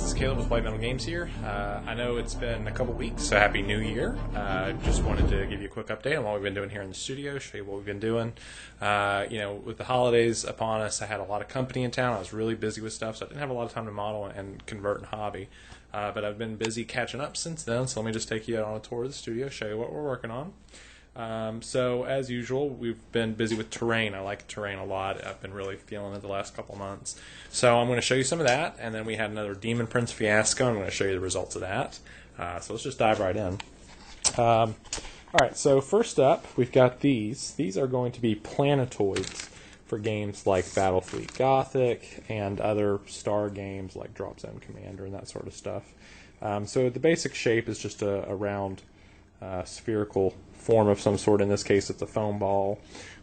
guys, it's Caleb with White Metal Games here. I know it's been a couple weeks, so Happy New Year. Just wanted to give you a quick update on what we've been doing here in the studio, show you what we've been doing. With the holidays upon us, I had a lot of company in town. I was really busy with stuff, so I didn't have a lot of time to model and convert and hobby. But I've been busy catching up since then, so let me just take you on a tour of the studio, show you what we're working on. So as usual, we've been busy with terrain. I like terrain a lot. I've been really feeling it the last couple months. So I'm going to show you some of that, and then we had another Demon Prince fiasco. I'm going to show you the results of that. So let's just dive right in. All right, so first up, we've got these. These are going to be planetoids for games like Battlefleet Gothic and other star games like Drop Zone Commander and that sort of stuff. So the basic shape is just a round spherical form of some sort. In this case, it's a foam ball.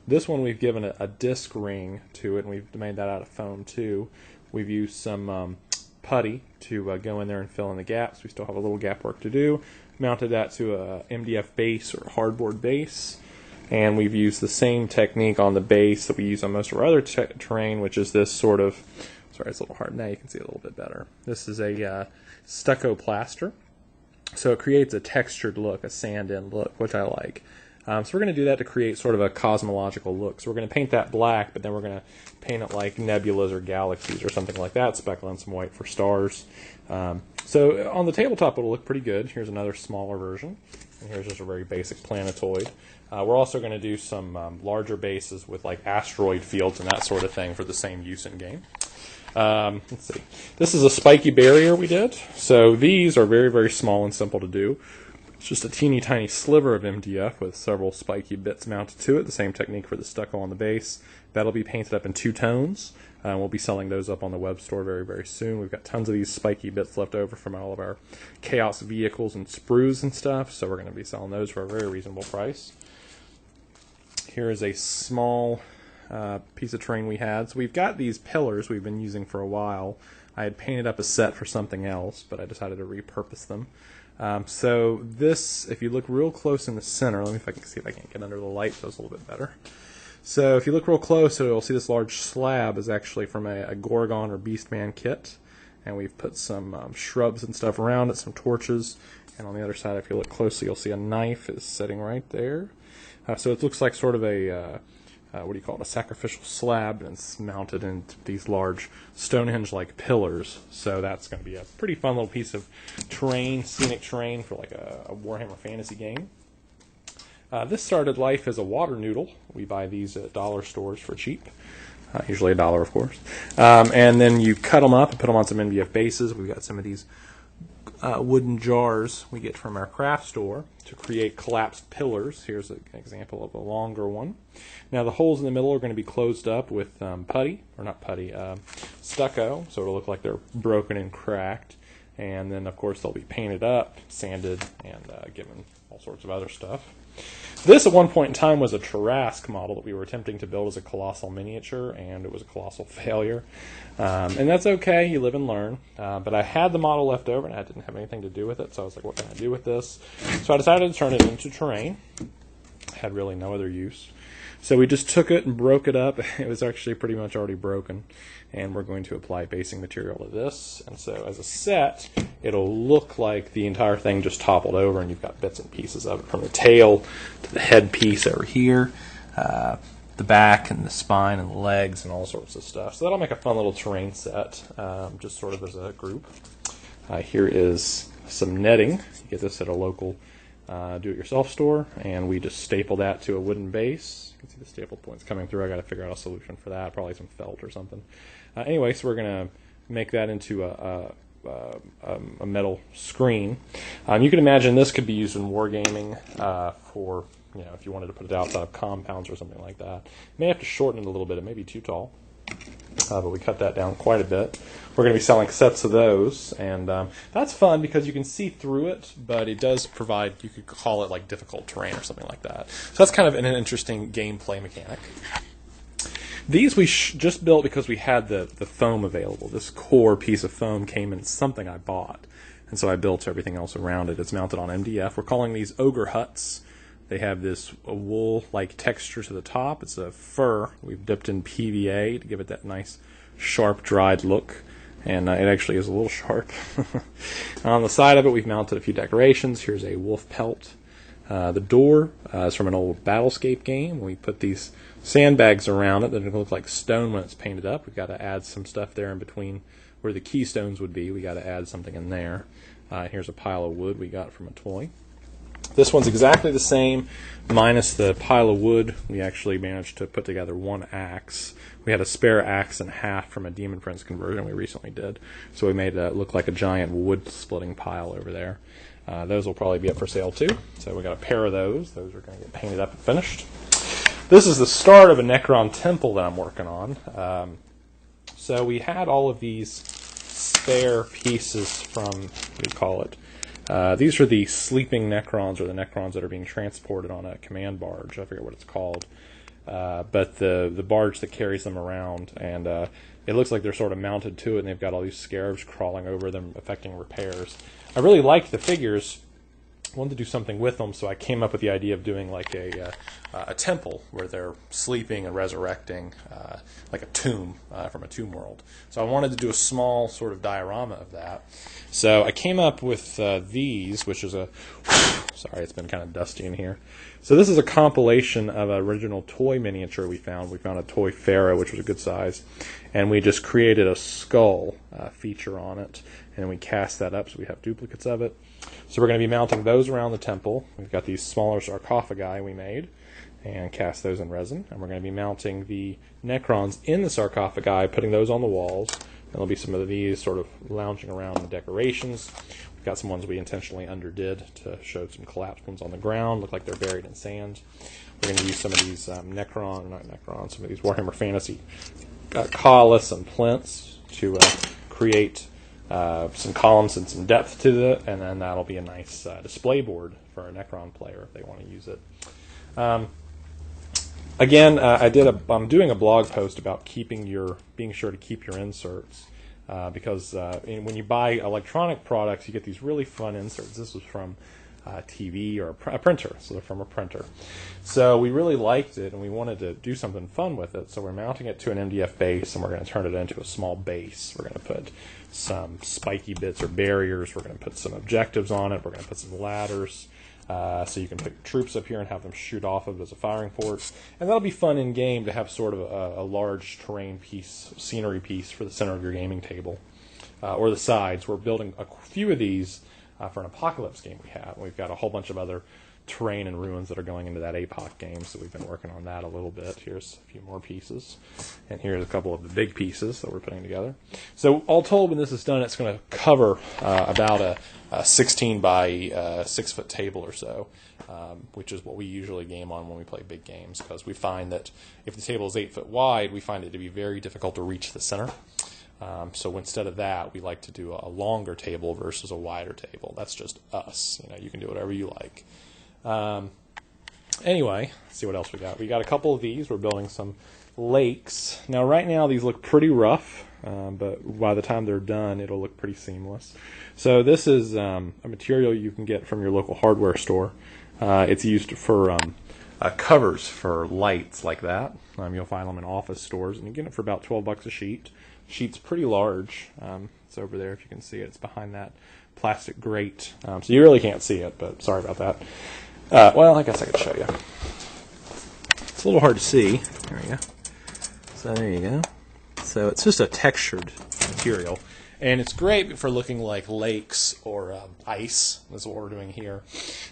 This one we've given a disc ring to it, and we've made that out of foam too. We've used some putty to go in there and fill in the gaps. We still have a little gap work to do. Mounted that to a MDF base or hardboard base, and we've used the same technique on the base that we use on most of our other terrain, which is this sort of, sorry, it's a little hard now, you can see it a little bit better. This is a stucco plaster. So it creates a textured look, a sand-in look, which I like. So we're going to do that to create sort of a cosmological look. So we're going to paint that black, but then we're going to paint it like nebulas or galaxies or something like that, speckle in some white for stars. So on the tabletop it'll look pretty good. Here's another smaller version, and here's just a very basic planetoid. We're also going to do some larger bases with like asteroid fields and that sort of thing for the same use in game. Let's see. This is a spiky barrier we did. So these are very, very small and simple to do. It's just a teeny tiny sliver of MDF with several spiky bits mounted to it. The same technique for the stucco on the base. That'll be painted up in 2 tones. We'll be selling those up on the web store very, very soon. We've got tons of these spiky bits left over from all of our Chaos vehicles and sprues and stuff. So we're going to be selling those for a very reasonable price. Here is a small piece of terrain we had. So we've got these pillars we've been using for a while. I had painted up a set for something else, but I decided to repurpose them. So this, if you look real close in the center, let me see if I can get under the light so it's a little bit better. So if you look real close, you'll see this large slab is actually from a Gorgon or Beastman kit, and we've put some shrubs and stuff around it, some torches, and on the other side, if you look closely, you'll see a knife is sitting right there. So it looks like sort of a a sacrificial slab, and it's mounted into these large Stonehenge-like pillars. So that's going to be a pretty fun little piece of terrain, scenic terrain for like a Warhammer Fantasy game. This started life as a water noodle. We buy these at dollar stores for cheap, usually $1, of course. And then you cut them up and put them on some MDF bases. We've got some of these wooden jars we get from our craft store to create collapsed pillars. Here's an example of a longer one. Now the holes in the middle are going to be closed up with stucco, so it'll look like they're broken and cracked. And then of course they'll be painted up, sanded, and given all sorts of other stuff. This at one point in time was a Tarrasque model that we were attempting to build as a colossal miniature, and it was a colossal failure. And that's okay, you live and learn. But I had the model left over, and I didn't have anything to do with it, so I was like, what can I do with this? So I decided to turn it into terrain. Had really no other use. So we just took it and broke it up. It was actually pretty much already broken, and we're going to apply basing material to this. And so as a set, it'll look like the entire thing just toppled over, and you've got bits and pieces of it, from the tail to the head piece over here, the back and the spine and the legs and all sorts of stuff. So that'll make a fun little terrain set, just sort of as a group. Here is some netting. You get this at a local do-it-yourself store, and we just staple that to a wooden base. You can see the staple points coming through. I got to figure out a solution for that, probably some felt or something. Anyway, so we're going to make that into a metal screen. You can imagine this could be used in wargaming for, if you wanted to put it outside of compounds or something like that. You may have to shorten it a little bit. It may be too tall, but we cut that down quite a bit. We're going to be selling sets of those, and that's fun because you can see through it, but it does provide, you could call it like difficult terrain or something like that. So that's kind of an interesting gameplay mechanic. These we just built because we had the foam available. This core piece of foam came in something I bought, and so I built everything else around it. It's mounted on MDF. We're calling these ogre huts. They have this wool-like texture to the top. It's a fur. We've dipped in PVA to give it that nice, sharp, dried look. and it actually is a little sharp. On the side of it, we've mounted a few decorations. Here's a wolf pelt. The door is from an old Battlescape game. We put these sandbags around it that look like stone when it's painted up. We've got to add some stuff there in between where the keystones would be. We got to add something in there. Here's a pile of wood we got from a toy. This one's exactly the same, minus the pile of wood. We actually managed to put together one axe. We had a spare axe and half from a Demon Prince conversion we recently did. So we made it look like a giant wood-splitting pile over there. Those will probably be up for sale too. So we got a pair of those. Those are going to get painted up and finished. This is the start of a Necron temple that I'm working on. So we had all of these spare pieces from, what do you call it? These are the sleeping Necrons, or the Necrons that are being transported on a command barge. I forget what it's called. But the barge that carries them around, and it looks like they're sort of mounted to it, and they've got all these scarabs crawling over them, affecting repairs. I really like the figures. I wanted to do something with them, so I came up with the idea of doing like a temple where they're sleeping and resurrecting, like a tomb from a tomb world. So I wanted to do a small sort of diorama of that. So I came up with these, which is a... Sorry, it's been kind of dusty in here. So this is a compilation of an original toy miniature we found. We found a toy pharaoh, which was a good size, and we just created a skull feature on it, and we cast that up so we have duplicates of it. So we're going to be mounting those around the temple. We've got these smaller sarcophagi we made and cast those in resin. And we're going to be mounting the Necrons in the sarcophagi, putting those on the walls. And there'll be some of these sort of lounging around in decorations. We've got some ones we intentionally underdid to show some collapsed ones on the ground, look like they're buried in sand. We're going to use some of these some of these Warhammer Fantasy collis and plinths to create some columns and some depth to it, and then that'll be a nice display board for a Necron player if they want to use it. Again, I'm doing a blog post about being sure to keep your inserts, because when you buy electronic products, you get these really fun inserts. This was from TV or a printer, so they're from a printer. So we really liked it, and we wanted to do something fun with it. So we're mounting it to an MDF base, and we're going to turn it into a small base. We're going to put some spiky bits or barriers. We're going to put some objectives on it. We're going to put some ladders, so you can put your troops up here and have them shoot off of it as a firing port. And that'll be fun in game to have sort of a large terrain piece, scenery piece for the center of your gaming table, or the sides. We're building a few of these for an Apocalypse game we have. We've got a whole bunch of other terrain and ruins that are going into that APOC game, so we've been working on that a little bit. Here's a few more pieces, and here's a couple of the big pieces that we're putting together. So all told, when this is done, it's going to cover about a 16 by 6 foot table or so, which is what we usually game on when we play big games, because we find that if the table is 8 foot wide, we find it to be very difficult to reach the center. So instead of that, we like to do a longer table versus a wider table. That's just us. You can do whatever you like. Anyway, let's see what else we got. We got a couple of these. We're building some lakes. Now, right now, these look pretty rough, but by the time they're done, it'll look pretty seamless. So this is a material you can get from your local hardware store. It's used for covers for lights like that. You'll find them in office stores, and you get it for about $12 a sheet. Sheet's pretty large. It's over there if you can see it. It's behind that plastic grate. So you really can't see it, but sorry about that. Well, I guess I could show you. It's a little hard to see. There we go. So there you go. So it's just a textured material. And it's great for looking like lakes or ice. That's what we're doing here.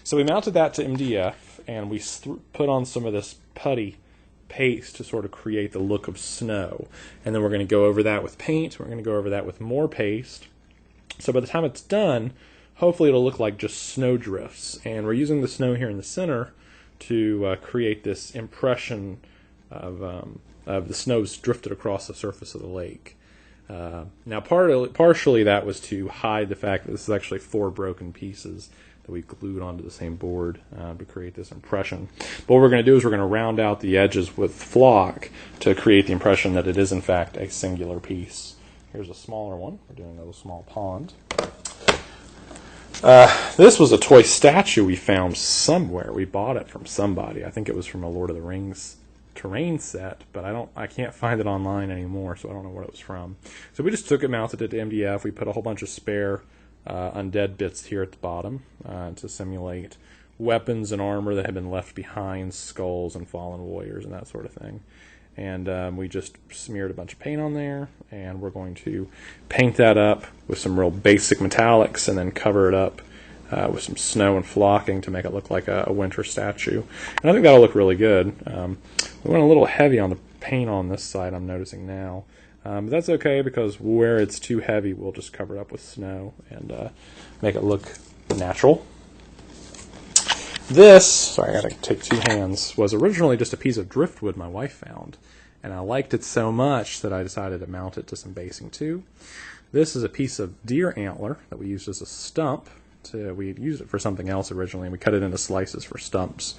So we mounted that to MDF, and we put on some of this putty paste to sort of create the look of snow. And then we're going to go over that with paint. We're going to go over that with more paste. So by the time it's done, hopefully it'll look like just snow drifts. And we're using the snow here in the center to create this impression of the snow's drifted across the surface of the lake. Now, partially that was to hide the fact that this is actually 4 broken pieces that we glued onto the same board to create this impression. But what we're going to do is we're going to round out the edges with flock to create the impression that it is, in fact, a singular piece. Here's a smaller one. We're doing a little small pond. This was a toy statue we found somewhere. We bought it from somebody. I think it was from a Lord of the Rings terrain set, but I can't find it online anymore, so I don't know what it was from. So we just took it, mounted it to MDF. We put a whole bunch of spare undead bits here at the bottom to simulate weapons and armor that had been left behind, skulls and fallen warriors and that sort of thing. And we just smeared a bunch of paint on there, and we're going to paint that up with some real basic metallics and then cover it up with some snow and flocking to make it look like a winter statue. And I think that'll look really good. We went a little heavy on the paint on this side, I'm noticing now. But that's okay, because where it's too heavy, we'll just cover it up with snow and make it look natural. This, sorry, I gotta take two hands, was originally just a piece of driftwood my wife found. And I liked it so much that I decided to mount it to some basing too. This is a piece of deer antler that we used as a stump. We had used it for something else originally, and we cut it into slices for stumps.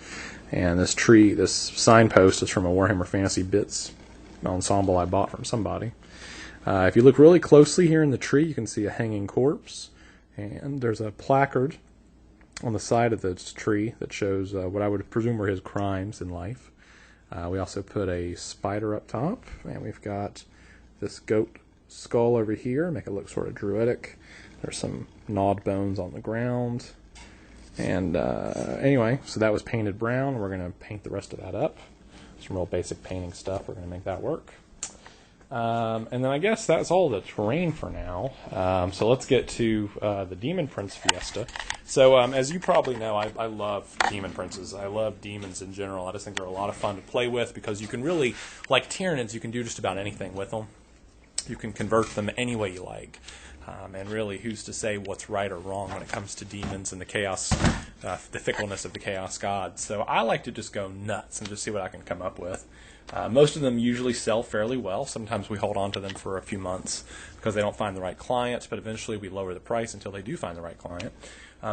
And this tree, this signpost, is from a Warhammer Fantasy Bits ensemble I bought from somebody. If you look really closely here in the tree, you can see a hanging corpse, and there's a placard on the side of this tree that shows what I would presume were his crimes in life. We also put a spider up top, and we've got this goat skull over here, make it look sort of druidic. There's some gnawed bones on the ground. And anyway, so that was painted brown. We're going to paint the rest of that up. Some real basic painting stuff. We're going to make that work. And then I guess that's all the terrain for now. So let's get to the Demon Prince Fiesta. So as you probably know, I love Demon Princes. I love demons in general. I just think they're a lot of fun to play with, because you can really, like Tyranids, you can do just about anything with them. You can convert them any way you like. And really, who's to say what's right or wrong when it comes to demons and the chaos, the fickleness of the chaos gods. So I like to just go nuts and just see what I can come up with. Most of them usually sell fairly well. Sometimes we hold on to them for a few months because they don't find the right clients, but eventually we lower the price until they do find the right client.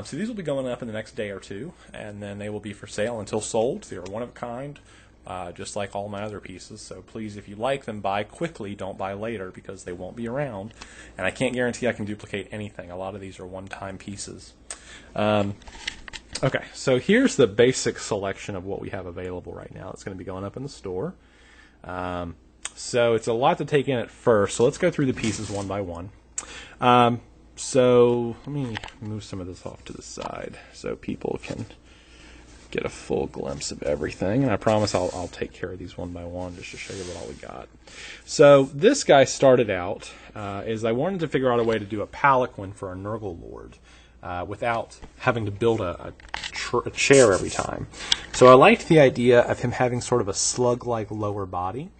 So these will be going up in the next day or two, and then they will be for sale until sold. They are one of a kind. Just like all my other pieces. So please, if you like them, buy quickly, don't buy later, because they won't be around. And I can't guarantee I can duplicate anything. A lot of these are one-time pieces. Okay, so here's the basic selection of what we have available right now. It's going to be going up in the store. So it's a lot to take in at first, so let's go through the pieces one by one. So let me move some of this off to the side so people can get a full glimpse of everything, and I promise I'll take care of these one by one just to show you what all we got. So this guy started out is I wanted to figure out a way to do a palanquin for a Nurgle Lord without having to build a chair every time. So I liked the idea of him having sort of a slug-like lower body.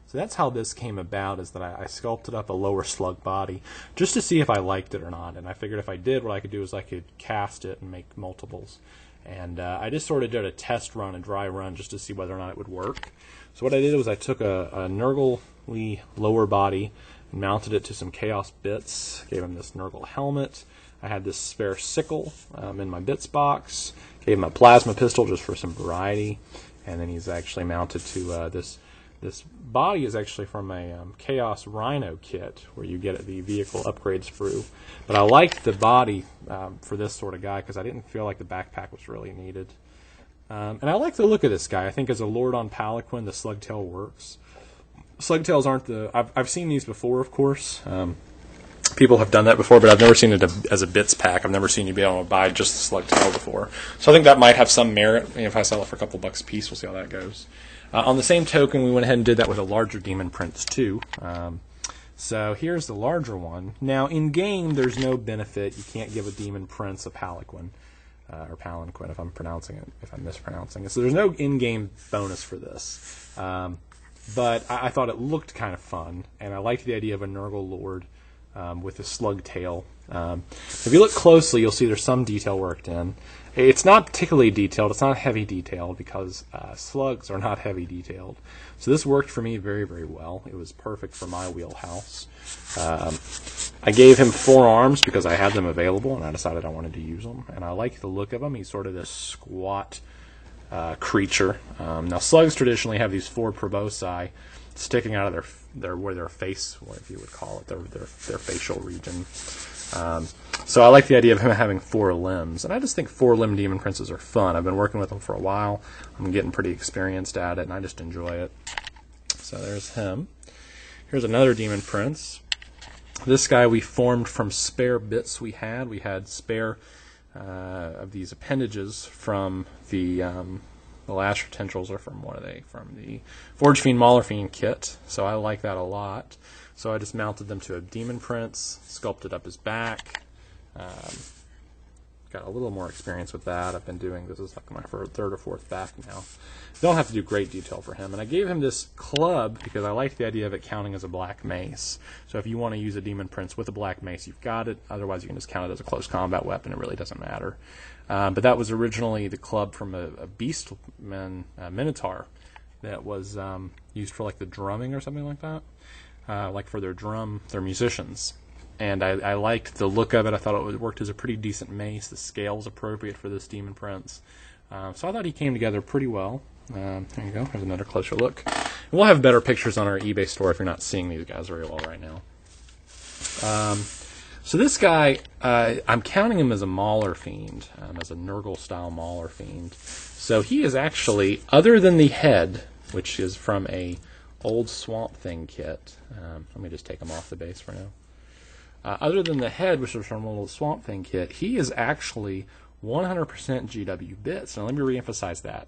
So that's how this came about, is that I sculpted up a lower slug body just to see if I liked it or not. And I figured if I did, what I could do is I could cast it and make multiples. And I just sort of did a test run, a dry run, just to see whether or not it would work. So what I did was I took a Nurgle-y lower body and mounted it to some Chaos bits, gave him this Nurgle helmet. I had this spare sickle in my bits box, gave him a plasma pistol just for some variety, and then he's actually mounted to this body is actually from a Chaos Rhino kit, where you get the vehicle upgrade sprue. But I liked the body for this sort of guy because I didn't feel like the backpack was really needed. And I like the look of this guy. I think as a Lord on Palanquin, the Slugtail works. Slugtails aren't the... I've seen these before, of course. People have done that before, but I've never seen it as a bits pack. I've never seen you be able to buy just the Slugtail before. So I think that might have some merit. If I sell it for a couple bucks a piece, we'll see how that goes. On the same token, we went ahead and did that with a larger Demon Prince too. So here's the larger one. Now, in-game, there's no benefit. You can't give a Demon Prince a palanquin, or palanquin if I'm mispronouncing it. So there's no in-game bonus for this. But I thought it looked kind of fun, and I liked the idea of a Nurgle Lord with a slug tail. If you look closely, you'll see there's some detail worked in. It's not particularly detailed. It's not heavy detailed because slugs are not heavy detailed. So this worked for me very, very well. It was perfect for my wheelhouse. I gave him 4 arms because I had them available, and I decided I wanted to use them. And I like the look of him. He's sort of this squat creature. Now slugs traditionally have these 4 proboscis sticking out of their face, or if you would call it, their facial region. So I like the idea of him having 4 limbs, and I just think 4-limb demon princes are fun. I've been working with them for a while. I'm getting pretty experienced at it, and I just enjoy it. So there's him. Here's another demon prince. This guy we formed from spare bits we had. We had spare of these appendages from the last tendrils are from, what are they? From the Forge Fiend Mauler Fiend kit. So I like that a lot. So I just mounted them to a demon prince, sculpted up his back. Got a little more experience with that. I've been doing, this is like my 3rd or 4th back now. Don't have to do great detail for him. And I gave him this club because I like the idea of it counting as a black mace. So if you want to use a demon prince with a black mace, you've got it. Otherwise, you can just count it as a close combat weapon. It really doesn't matter. But that was originally the club from a beastman minotaur that was used for like the drumming or something like that. Like for their musicians. And I liked the look of it. I thought it worked as a pretty decent mace. The scale's appropriate for this demon prince. So I thought he came together pretty well. There you go. Here's another closer look. And we'll have better pictures on our eBay store if you're not seeing these guys very well right now. So this guy, I'm counting him as a Mauler Fiend, as a Nurgle-style Mauler Fiend. So he is actually, other than the head, which is from a old Swamp Thing kit. Let me just take him off the base for now. Other than the head, which is from an old Swamp Thing kit, he is actually 100% GW bits. Now let me reemphasize that.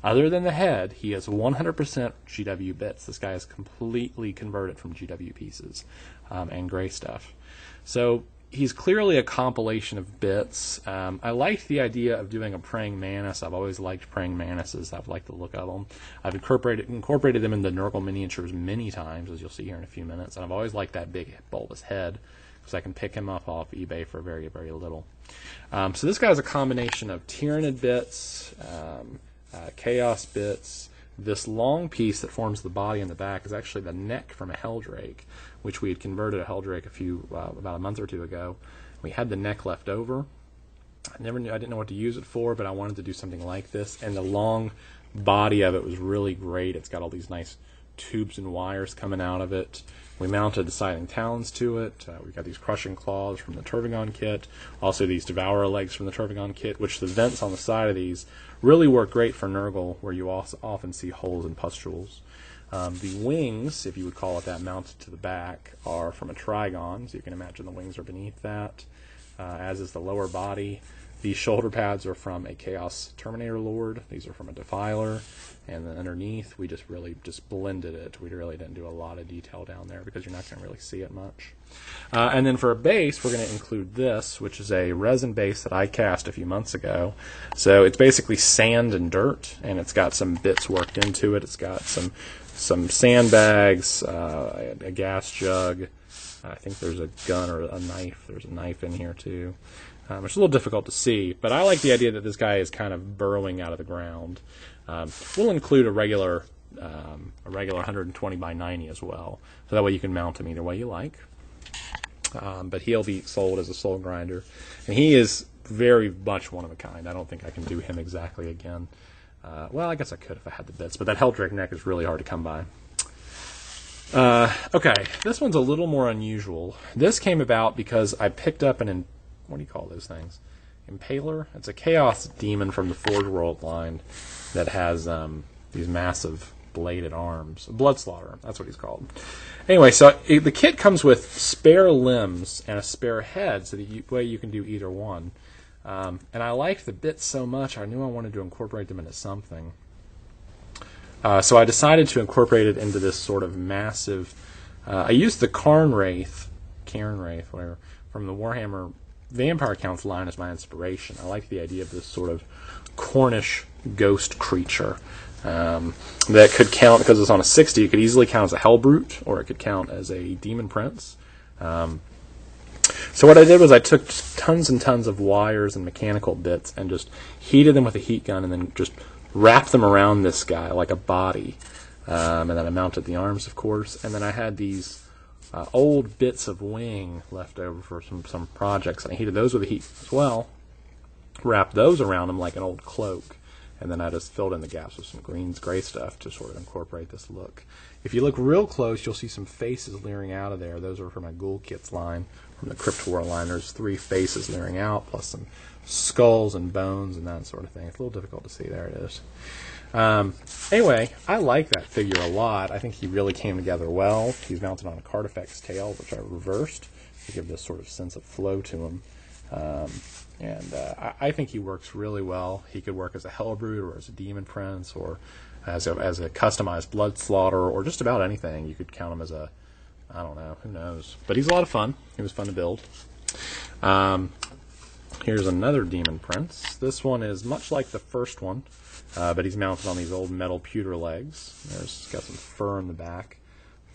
Other than the head, he is 100% GW bits. This guy is completely converted from GW pieces and gray stuff. So he's clearly a compilation of bits. I liked the idea of doing a praying mantis. I've always liked praying mantises. I've liked the look of them. I've incorporated them into Nurgle miniatures many times, as you'll see here in a few minutes. And I've always liked that big bulbous head, because I can pick him up off eBay for very, very little. So this guy is a combination of Tyrannid bits, Chaos bits. This long piece that forms the body and the back is actually the neck from a Helldrake, which we had converted a Helldrake about a month or 2 ago. We had the neck left over. I didn't know what to use it for, but I wanted to do something like this. And the long body of it was really great. It's got all these nice tubes and wires coming out of it. We mounted the Scything Talons to it. We've got these Crushing Claws from the Turvagon kit. Also these Devourer Legs from the Turvagon kit, which the vents on the side of these really work great for Nurgle, where you also often see holes and pustules. The wings, if you would call it that, mounted to the back, are from a Trigon, so you can imagine the wings are beneath that, as is the lower body. These shoulder pads are from a Chaos Terminator Lord. These are from a Defiler. And then underneath, we just really blended it. We really didn't do a lot of detail down there because you're not going to really see it much. And then for a base, we're going to include this, which is a resin base that I cast a few months ago. So it's basically sand and dirt, and it's got some bits worked into it. It's got some sandbags, a gas jug. I think there's a gun or a knife. There's a knife in here too. It's a little difficult to see, but I like the idea that this guy is kind of burrowing out of the ground. We'll include a regular 120 by 90 as well, so that way you can mount him either way you like. But he'll be sold as a soul grinder, and he is very much one of a kind. I don't think I can do him exactly again. Well, I guess I could if I had the bits, but that Helldrake neck is really hard to come by. Okay, this one's a little more unusual. This came about because I picked up what do you call those things? Impaler? It's a Chaos Demon from the Forge World line that has these massive bladed arms. Bloodslaughter, that's what he's called. Anyway, so the kit comes with spare limbs and a spare head, so that way you can do either one. And I liked the bits so much, I knew I wanted to incorporate them into something. So I decided to incorporate it into this sort of massive... I used the Cairn Wraith, whatever, from the Warhammer Vampire Council line as my inspiration. I like the idea of this sort of Cornish ghost creature that could count, because it's on a 60, it could easily count as a Hellbrute, or it could count as a Demon Prince. So what I did was I took tons and tons of wires and mechanical bits and just heated them with a heat gun and then just wrapped them around this guy like a body. And then I mounted the arms, of course, and then I had these old bits of wing left over for some projects, and I heated those with a heat as well, wrapped those around them like an old cloak, and then I just filled in the gaps with some gray stuff to sort of incorporate this look. If you look real close, you'll see some faces leering out of there. Those are from my Ghoul Kits line, from the Cryptor line. There's 3 faces leering out, plus some skulls and bones and that sort of thing. It's a little difficult to see. There it is. Anyway, I like that figure a lot. I think he really came together well. He's mounted on a Cartifex tail, which I reversed to give this sort of sense of flow to him. I think he works really well. He could work as a Hellbrood or as a Demon Prince or as a customized Blood Slaughter or just about anything. You could count him as a, I don't know, who knows. But he's a lot of fun. He was fun to build. Here's another Demon Prince. This one is much like the first one, but he's mounted on these old metal pewter legs. There's got some fur in the back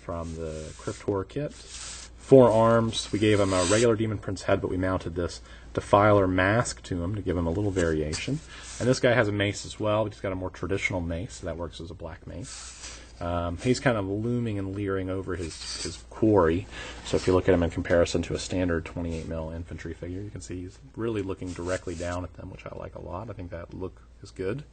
from the Cryptor kit. 4 arms. We gave him a regular Demon Prince head, but we mounted this Defiler mask to him to give him a little variation. And this guy has a mace as well, but he's got a more traditional mace, so that works as a black mace. He's kind of looming and leering over his quarry. So if you look at him in comparison to a standard 28mm infantry figure, you can see he's really looking directly down at them, which I like a lot. I think that look is good.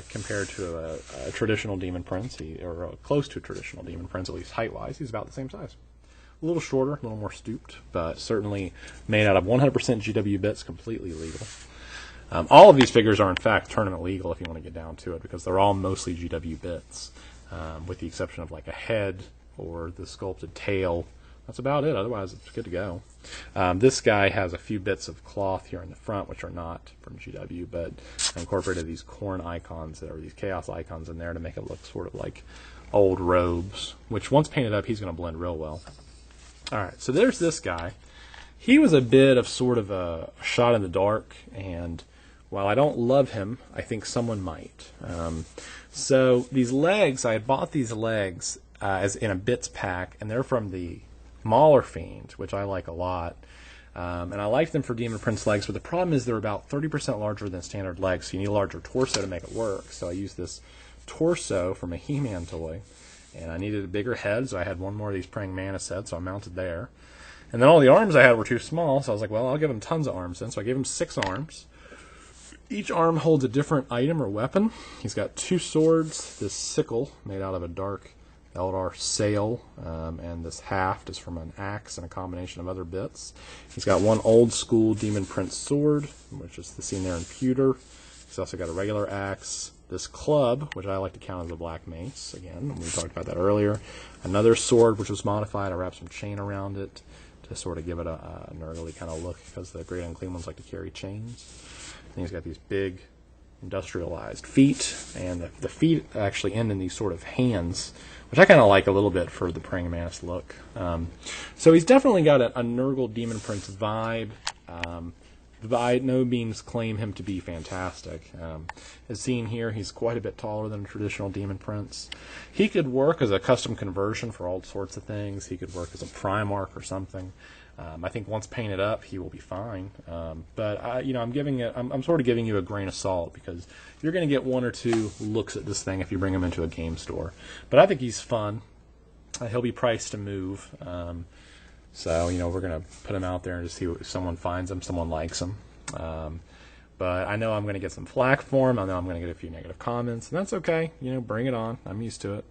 Compared to a traditional Demon Prince, or close to a traditional Demon Prince, at least height-wise, he's about the same size. A little shorter, a little more stooped, but certainly made out of 100% GW bits, completely legal. All of these figures are, in fact, tournament legal if you want to get down to it, because they're all mostly GW bits, with the exception of like a head or the sculpted tail. That's about it. Otherwise, it's good to go. This guy has a few bits of cloth here in the front, which are not from GW, but I incorporated these corn icons, or these chaos icons in there to make it look sort of like old robes, which once painted up, he's going to blend real well. All right, so there's this guy. He was a bit of sort of a shot in the dark, and while I don't love him, I think someone might. So these legs, I had bought these legs as in a bits pack, and they're from the Mauler Fiend, which I like a lot. And I like them for Demon Prince legs, but the problem is they're about 30% larger than standard legs, so you need a larger torso to make it work. So I used this torso from a He-Man toy, and I needed a bigger head, so I had one more of these Praying Mantis heads, so I mounted there. And then all the arms I had were too small, so I was like, well, I'll give him tons of arms then. So I gave him 6 arms. Each arm holds a different item or weapon. He's got 2 swords, this sickle made out of a dark Eldar sail, and this haft is from an axe and a combination of other bits. He's got 1 old school Demon Prince sword, which is the scene there in pewter. He's also got a regular axe, this club, which I like to count as a black mace, again, we talked about that earlier. Another sword, which was modified. I wrapped some chain around it to sort of give it a Nurgle kind of look, because the Great Unclean Ones like to carry chains. And he's got these big industrialized feet, and the feet actually end in these sort of hands, which I kind of like a little bit for the Praying Mantis look. So he's definitely got a Nurgle Demon Prince vibe. By no means claim him to be fantastic. As seen here, he's quite a bit taller than a traditional Demon Prince. He could work as a custom conversion for all sorts of things. He could work as a Primarch or something. I think once painted up, he will be fine. But I'm sort of giving you a grain of salt, because you're going to get 1 or 2 looks at this thing if you bring him into a game store. But I think he's fun. He'll be priced to move. So, we're going to put him out there and just see if someone finds him, someone likes him. But I know I'm going to get some flack for him. I know I'm going to get a few negative comments, and that's okay. Bring it on. I'm used to it.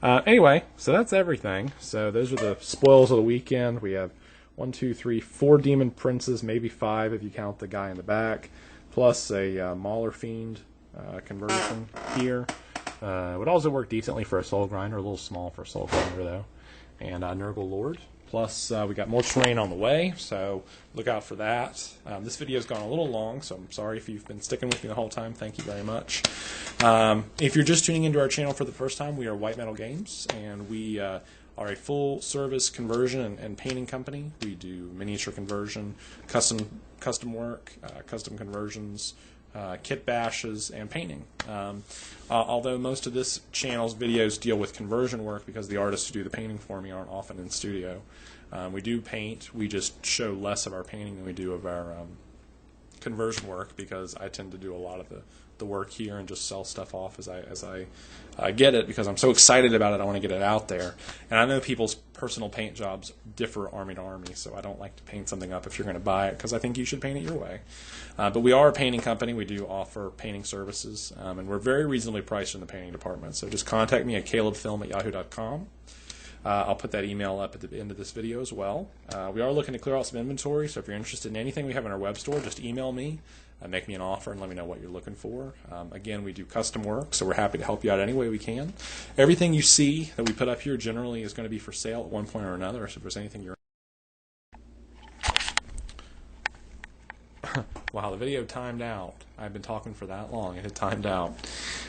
Anyway, so that's everything. So those are the spoils of the weekend. We have 1, 2, 3, 4 Demon Princes, maybe 5 if you count the guy in the back, plus a Mauler Fiend conversion here. Would also work decently for a Soul Grinder, a little small for a Soul Grinder though. And Nurgle Lord. Plus, we got more terrain on the way, so look out for that. This video's gone a little long, so I'm sorry if you've been sticking with me the whole time. Thank you very much. If you're just tuning into our channel for the first time, we are White Metal Games, and we are a full-service conversion and painting company. We do miniature conversion, custom work, custom conversions, kit bashes, and painting. Although most of this channel's videos deal with conversion work, because the artists who do the painting for me aren't often in studio. We do paint, we just show less of our painting than we do of our conversion work, because I tend to do a lot of the the work here and just sell stuff off as I get it, because I'm so excited about it. I want to get it out there. And I know people's personal paint jobs differ army to army, so I don't like to paint something up if you're going to buy it, because I think you should paint it your way. But we are a painting company. We do offer painting services, and we're very reasonably priced in the painting department. So just contact me at calebfilm@yahoo.com. I'll put that email up at the end of this video as well. We are looking to clear out some inventory, so if you're interested in anything we have in our web store, just email me, make me an offer, and let me know what you're looking for. Again, we do custom work, so we're happy to help you out any way we can. Everything you see that we put up here generally is going to be for sale at one point or another, so if there's anything you're... Wow, the video timed out. I've been talking for that long. It had timed out.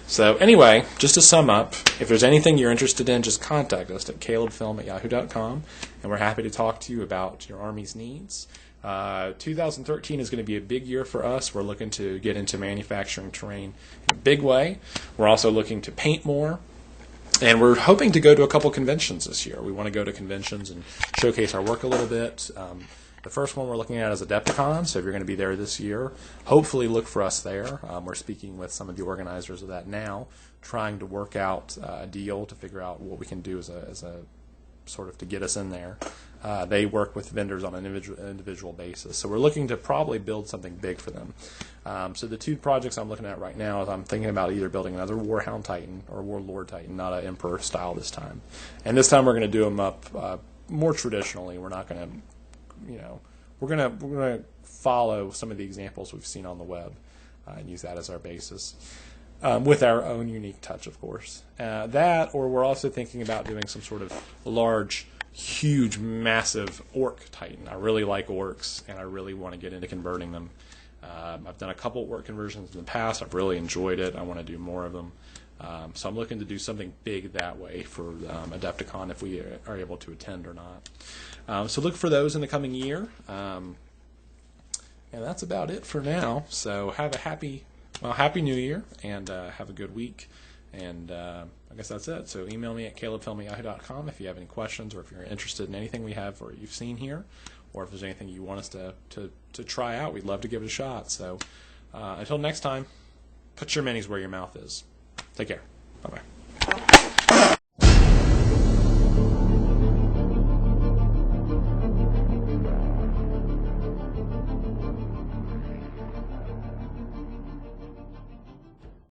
So anyway, just to sum up, if there's anything you're interested in, just contact us at calebfilm@yahoo.com, and we're happy to talk to you about your Army's needs. 2013 is going to be a big year for us. We're looking to get into manufacturing terrain in a big way. We're also looking to paint more. And we're hoping to go to a couple conventions this year. We want to go to conventions and showcase our work a little bit. The first one we're looking at is Adepticon, so if you're going to be there this year, hopefully look for us there. We're speaking with some of the organizers of that now, trying to work out a deal to figure out what we can do as a sort of to get us in there. They work with vendors on an individual basis, so we're looking to probably build something big for them. So the two projects I'm looking at right now is I'm thinking about either building another Warhound Titan or Warlord Titan, not an Emperor style this time. And this time we're going to do them up more traditionally. We're not going to, we're gonna follow some of the examples we've seen on the web and use that as our basis, with our own unique touch, of course. That, or we're also thinking about doing some sort of large, huge, massive orc titan. I really like orcs, and I really want to get into converting them. I've done a couple orc conversions in the past. I've really enjoyed it. I want to do more of them. So I'm looking to do something big that way for Adepticon, if we are able to attend or not. So look for those in the coming year. And that's about it for now. So have a happy New Year, and have a good week. And I guess that's it. So email me at calebfilm@yahoo.com if you have any questions, or if you're interested in anything we have or you've seen here, or if there's anything you want us to try out. We'd love to give it a shot. So until next time, put your minis where your mouth is. Take care. Bye-bye.